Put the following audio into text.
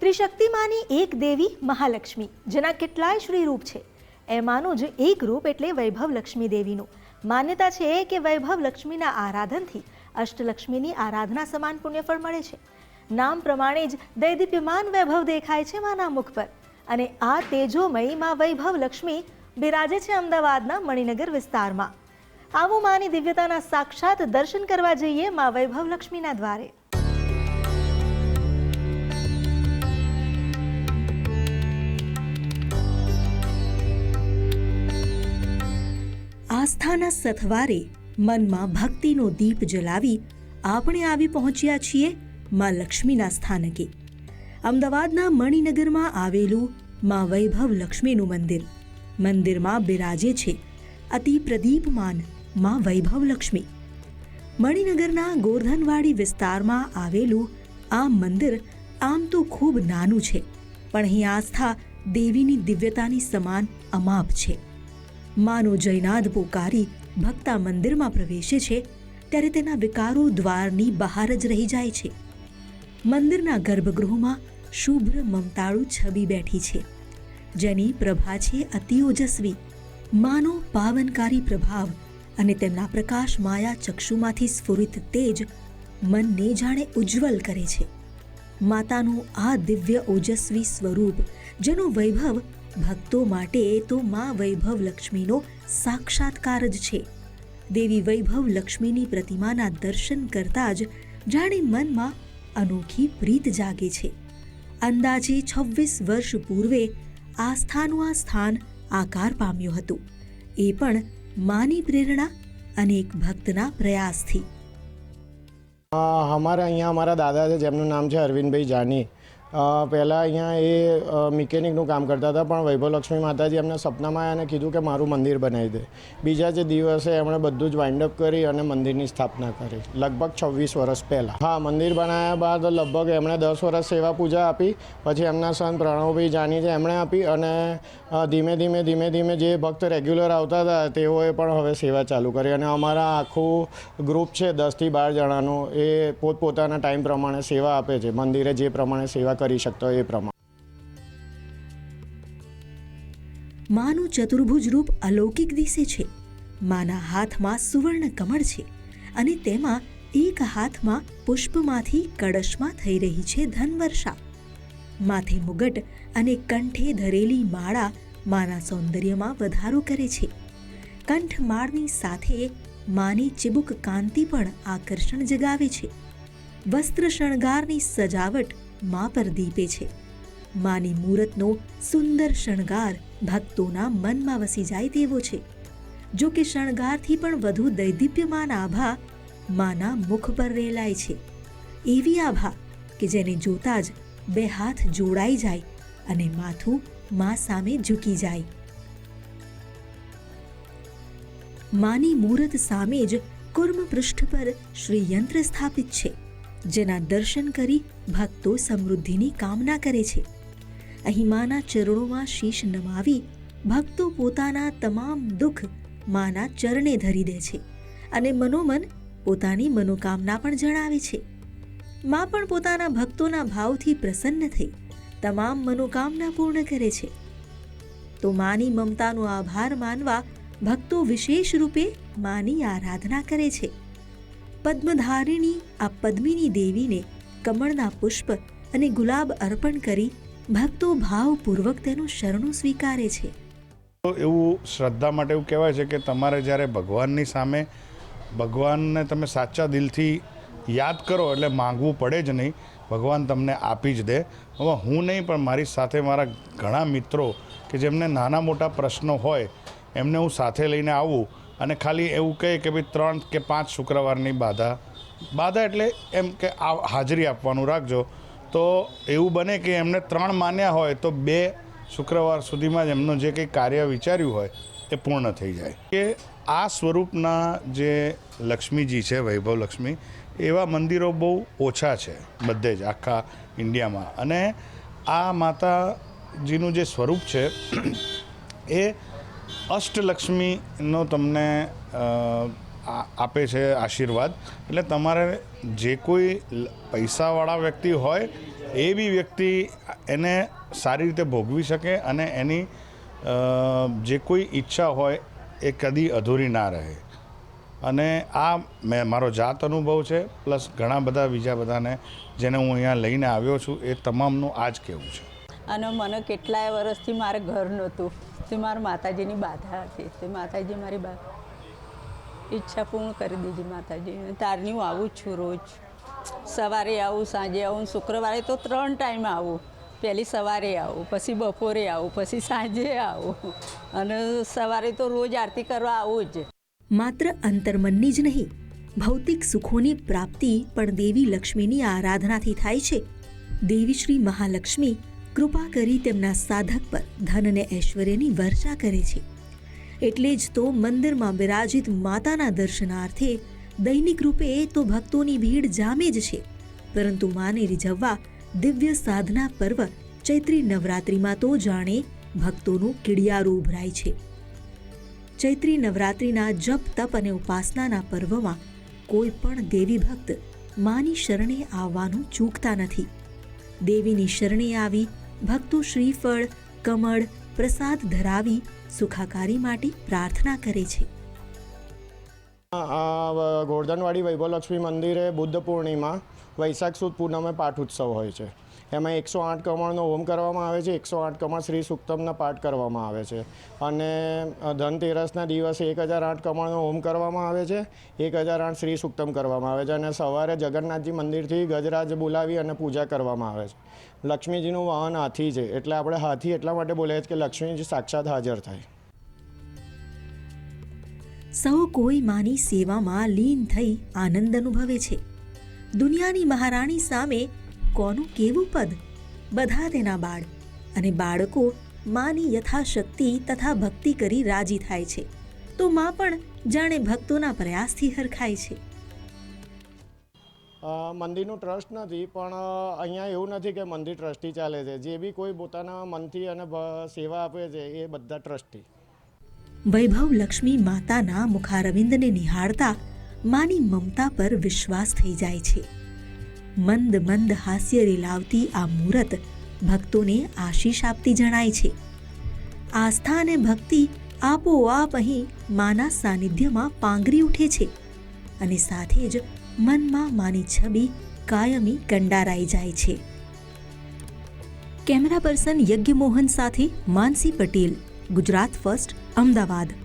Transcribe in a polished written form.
ત્રિશક્તિ માની એક દેવી મહાલક્ષ્મી, જેના કેટલાય શ્રી રૂપ છે. એમાંનું જ એક રૂપ એટલે વૈભવ લક્ષ્મી દેવીનું. માન્યતા છે કે વૈભવ લક્ષ્મીના આરાધનથી અષ્ટલક્ષ્મીની આરાધના સમાન પુણ્યફળ મળે છે. નામ પ્રમાણે જ દૈદીપ્યમાન વૈભવ દેખાય છે માના મુખ પર. અને આ તેજોમયી માં વૈભવ લક્ષ્મી બિરાજે છે અમદાવાદના મણિનગર વિસ્તારમાં. આવું માની દિવ્યતાના સાક્ષાત દર્શન કરવા જઈએ માં વૈભવ લક્ષ્મીના દ્વારે. આસ્થાના સથવારે મનમાં ભક્તિનો દીપ જલાવી આપણે આવી પહોંચ્યા છીએ માં લક્ષ્મીના સ્થાનકે. અમદાવાદના મણિનગરમાં આવેલું માં વૈભવ લક્ષ્મીનું મંદિર. મંદિરમાં બિરાજે છે અતિ પ્રદીપમાન માં વૈભવ લક્ષ્મી. મણિનગરના ગોરધનવાડી વિસ્તારમાં આવેલું આ મંદિર આમ તો ખૂબ નાનું છે, પણ અહીં આસ્થા દેવીની દિવ્યતાની સમાન અમાપ છે. માનો જયનાદ પોકારી ભક્તા મંદિરમાં પ્રવેશે છે ત્યારે તેના વિકારો દ્વારની બહાર જ રહી જાય છે. મંદિરના ગર્ભગૃહમાં શુભ્ર મમતાળુ છબી બેઠી છે, જેની પ્રભા છે અતિ ઓજસ્વી. માનો પાવનકારી પ્રભાવ અને તેમના પ્રકાશ માયા ચક્ષુમાંથી સ્ફુરિત તેજ મનને જાણે ઉજ્જવલ કરે છે. માતાનું આ દિવ્ય ઓજસ્વી સ્વરૂપ, જેનો વૈભવ ભક્તો માટે તો માં વૈભવ લક્ષ્મીનો સાક્ષાત્કાર જ છે. દેવી વૈભવ લક્ષ્મીની પ્રતિમાના દર્શન કરતા જ જાણે મનમાં અનોખી પ્રીત જાગે છે. અંદાજે 26 વર્ષ પૂર્વે આસ્થાનું આ સ્થાન આકાર પામ્યું હતું, એ પણ માની પ્રેરણા અને એક ભક્તના પ્રયાસથી. અમારા અહીંયા અમારા દાદા છે, જેમનું નામ છે અરવિંદભાઈ જાની. પહેલાં અહીંયા એ મિકેનિકનું કામ કરતા હતા, પણ વૈભવ લક્ષ્મી માતાજી એમને સપનામાં એને કીધું કે મારું મંદિર બનાવી દે. બીજા જે દિવસે એમણે બધું જ વાઇન્ડઅપ કરી અને મંદિરની સ્થાપના કરી, લગભગ 26 વર્ષ પહેલાં. હા, મંદિર બનાવ્યા બાદ લગભગ એમણે 10 વર્ષ સેવા પૂજા આપી. પછી એમના સન પ્રણવભાઈ જાની છે, એમણે આપી. અને ધીમે ધીમે જે ભક્ત રેગ્યુલર આવતા હતા તેઓએ પણ હવે સેવા ચાલુ કરી. અને અમારા આખું ગ્રુપ છે 10 થી 12 જણાનું, એ પોતપોતાના ટાઈમ પ્રમાણે સેવા આપે છે. મંદિરે જે પ્રમાણે સેવા કરી શકતો એ પ્રમાણે. માનું ચતુર્ભુજ રૂપ અલૌકિક દિશે છે. માના હાથમાં સુવર્ણ કમળ છે અને તેમાં એક હાથમાં પુષ્પમાંથી કળશમાં થઈ રહી છે ધનવર્ષા. માથે મુગટ અને કંઠે ધરેલી માળા માના સૌંદર્યમાં વધારો કરે છે. કંઠમાળની સાથે માની ચિબુક કાંતિ પણ આકર્ષણ જગાવે છે. વસ્ત્ર શણગારની સજાવટ મા પર દીપે છે. માની મૂરતનો સુંદર શણગાર ભક્તોના મનમાં વસી જાય તેવો છે. જો કે શણગારથી પણ વધુ દૈદીપ્યમાન આભા માના મુખ પર રેલાય છે. એવી આભા કે જેને જોતા જ બે હાથ જોડાઈ જાય અને માથું મા સામે ઝૂકી જાય. માની મૂરત સામે જ કુર્મ પૃષ્ઠ પર શ્રી યંત્ર સ્થાપિત છે, જેના દર્શન કરી ભક્તો સમૃદ્ધિની કામના કરે છે. અહીં માના ચરણોમાં શીશ નમાવી ભક્તો પોતાના તમામ દુઃખ માના ચરણે ધરી દે છે અને મનોમન પોતાની મનોકામના પણ જણાવે છે. મા પણ પોતાના ભક્તોના ભાવથી પ્રસન્ન થઈ તમામ મનોકામના પૂર્ણ કરે છે. તો માની મમતાનો આભાર માનવા ભક્તો વિશેષ રૂપે માની આરાધના કરે છે. પદ્મધારિણી આ પદ્મિની દેવીને કમળના પુષ્પ અને ગુલાબ અર્પણ કરી ભક્તો ભાવપૂર્વક તેનું શરણું સ્વીકારે છે. એવું શ્રદ્ધા માટે એવું કહેવાય છે કે તમારે જ્યારે ભગવાનની સામે ભગવાનને તમે સાચા દિલથી યાદ કરો એટલે માંગવું પડે જ નહીં, ભગવાન તમને આપી જ દે. હવે હું નહીં, પણ મારી સાથે મારા ઘણા મિત્રો કે જેમને નાના મોટા પ્રશ્નો હોય એમને હું સાથે લઈને આવું અને ખાલી એવું કહે કે ભાઈ 3 કે 5 શુક્રવારની બાધા એટલે એમ કે હાજરી આપવાનું રાખજો. તો એવું બને કે એમને 3 માન્યા હોય તો 2 શુક્રવાર સુધીમાં જ એમનું જે કંઈ કાર્ય વિચાર્યું હોય એ પૂર્ણ થઈ જાય. કે આ સ્વરૂપના જે લક્ષ્મીજી છે, વૈભવ લક્ષ્મી, એવા મંદિરો બહુ ઓછા છે બધે જ આખા ઇન્ડિયામાં. અને આ માતાજીનું જે સ્વરૂપ છે એ અષ્ટલક્ષ્મીનો તમને આપે છે આશીર્વાદ. એટલે તમારે જે કોઈ પૈસાવાળા વ્યક્તિ હોય એ બી વ્યક્તિ એને સારી રીતે ભોગવી શકે અને એની જે કોઈ ઈચ્છા હોય એ કદી અધૂરી ના રહે. અને આ મારો જાત અનુભવ છે, પ્લસ ઘણા બધા બીજા બધાને જેને હું અહીંયા લઈને આવ્યો છું એ તમામનું આ જ કહેવું છે. અને મને કેટલાય વર્ષથી મારે ઘર નહોતું, તે મારા માતાજીની બાધા હતી, તે માતાજી મારી ઈચ્છા પૂર્ણ કરી દીધી માતાજી. તારની હું આવું જ છું રોજ, સવારે આવું, સાંજે આવું, શુક્રવારે તો 3 ટાઈમ આવું. પહેલી સવારે આવું, પછી બપોરે આવું, પછી સાંજે આવું, અને સવારે તો રોજ આરતી કરવા આવું જ. માત્ર અંતર્મનની જ નહીં, ભૌતિક સુખોની પ્રાપ્તિ પણ દેવી લક્ષ્મીની આરાધનાથી થાય છે. દેવી શ્રી મહાલક્ષ્મી કૃપા કરી તેમના સાધક પર ધન અને ઐશ્વર્યની વર્ષા કરે છે. એટલે જ તો મંદિરમાં બિરાજિત માતાના દર્શનાર્થે દૈનિક રૂપે તો ભક્તોની ભીડ જામે જ છે. પરંતુ માને રીઝવવા દિવ્ય સાધના પર્વ ચૈત્રી નવરાત્રિમાં તો જાણે ભક્તોનું કિડિયારું ઉભરાય છે. ચૈત્રી નવરાત્રિના જપ તપ અને ઉપાસનાના પર્વમાં કોઈ પણ દેવી ભક્ત માની શરણે આવવાનું ચૂકતા નથી. દેવીની શરણે આવી ભક્તો શ્રીફળ, કમળ, પ્રસાદ ધરાવી સુખાકારી માટે પ્રાર્થના કરે છે. ગોરધનવાડી વૈભવલક્ષ્મી મંદિરે બુદ્ધ પૂર્ણિમા વૈશાખ સુદ પૂનમે પાઠ ઉત્સવ હોય છે. એમાં 108 કમળનો હોમ કરવામાં આવે છે, 108 કમળ શ્રી સુક્તમના પાઠ કરવામાં આવે છે. અને ધનતેરસના દિવસે 1008 કમળનો હોમ કરવામાં આવે છે, 1008 શ્રી સુક્તમ કરવામાં આવે છે. અને સવારે જગન્નાથજી મંદિરથી ગજરાજ બોલાવી અને પૂજા કરવામાં આવે છે. લક્ષ્મીજીનું વાહન હાથી છે, એટલે આપણે હાથી એટલા માટે બોલીએ છીએ કે લક્ષ્મીજી સાક્ષાત હાજર થાય. સૌ કોઈ માની સેવામાં લીન થઈ આનંદ અનુભવે છે. દુનિયાની મહારાણી સામે કોનું કેવું પદ? બધા તેના બાળ, અને બાળકો માની યથાશક્તિ તથા ભક્તિ કરી રાજી થાય છે. તો માં પણ જાણે ભક્તોના પ્રયાસથી હરખાય છે. મંદિરનું ટ્રસ્ટ નથી, પણ અહીંયા એવું નથી કે મંદિર ટ્રસ્ટી ચાલે છે. જે બી કોઈ પોતાના મનથી અને સેવા આપે છે એ બધા ટ્રસ્ટી. વૈભવ લક્ષ્મી માતાના મુખારવિંદને નિહાળતા માની મમતા પર વિશ્વાસ થઈ જાય છે. મંદ મંદ હાસ્ય રેલાવતી આ મૂરત ભક્તોને આશીષ આપતી જણાય છે. આસ્થા અને ભક્તિ આપોઆપ અહીં માના સાનિધ્યમાં પાંગરી ઉઠે છે, અને સાથે જ મનમાં માની છબી કાયમી કંડારાઈ જાય છે. કેમેરા પર્સન યજ્ઞમોહન સાથે માનસી પટેલ, ગુજરાત ફર્સ્ટ, અમદાવાદ.